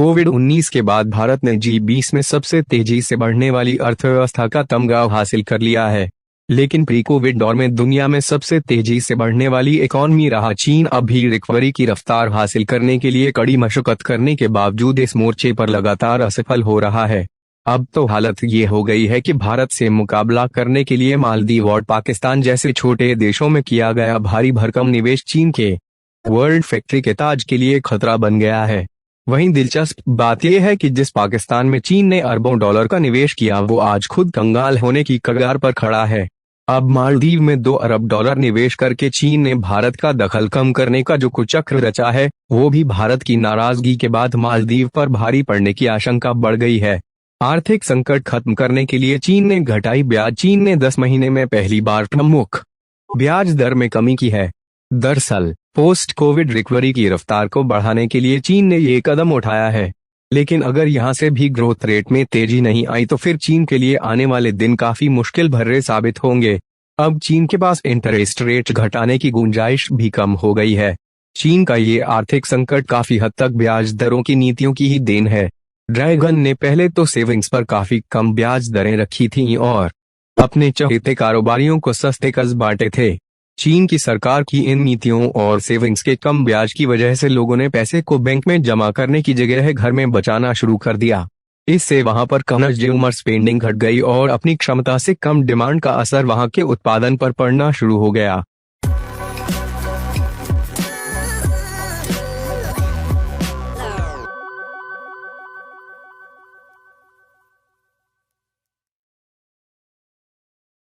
कोविड-19 के बाद भारत ने G20 में सबसे तेजी से बढ़ने वाली अर्थव्यवस्था का तमगा हासिल कर लिया है। लेकिन प्री कोविड दौर में दुनिया में सबसे तेजी से बढ़ने वाली इकॉनमी रहा चीन अब भी रिकवरी की रफ्तार हासिल करने के लिए कड़ी मशक्कत करने के बावजूद इस मोर्चे पर लगातार असफल हो रहा है। अब तो हालत ये हो गई है कि भारत से मुकाबला करने के लिए मालदीव और पाकिस्तान जैसे छोटे देशों में किया गया भारी भरकम निवेश चीन के वर्ल्ड फैक्ट्री के ताज के लिए खतरा बन गया है। वहीं दिलचस्प बात यह है कि जिस पाकिस्तान में चीन ने अरबों डॉलर का निवेश किया वो आज खुद कंगाल होने की कगार पर खड़ा है। अब मालदीव में 2 अरब डॉलर निवेश करके चीन ने भारत का दखल कम करने का जो कुचक्र रचा है वो भी भारत की नाराजगी के बाद मालदीव पर भारी पड़ने की आशंका बढ़ गई है। आर्थिक संकट खत्म करने के लिए चीन ने घटाई ब्याज। चीन ने 10 महीने में पहली बार प्रमुख ब्याज दर में कमी की है। दरअसल पोस्ट कोविड रिकवरी की रफ्तार को बढ़ाने के लिए चीन ने ये कदम उठाया है। लेकिन अगर यहां से भी ग्रोथ रेट में तेजी नहीं आई तो फिर चीन के लिए आने वाले दिन काफी मुश्किल भरे साबित होंगे। अब चीन के पास इंटरेस्ट रेट घटाने की गुंजाइश भी कम हो गई है। चीन का ये आर्थिक संकट काफी हद तक ब्याज दरों की नीतियों की ही देन है। ड्रैगन ने पहले तो सेविंग्स पर काफी कम ब्याज दरें रखी थीं और अपने चहेते कारोबारियों को सस्ते कर्ज बांटे थे। चीन की सरकार की इन नीतियों और सेविंग्स के कम ब्याज की वजह से लोगों ने पैसे को बैंक में जमा करने की जगह घर में बचाना शुरू कर दिया। इससे वहां पर कंज्यूमर स्पेंडिंग घट गई और अपनी क्षमता से कम डिमांड का असर वहां के उत्पादन पर पड़ना शुरू हो गया।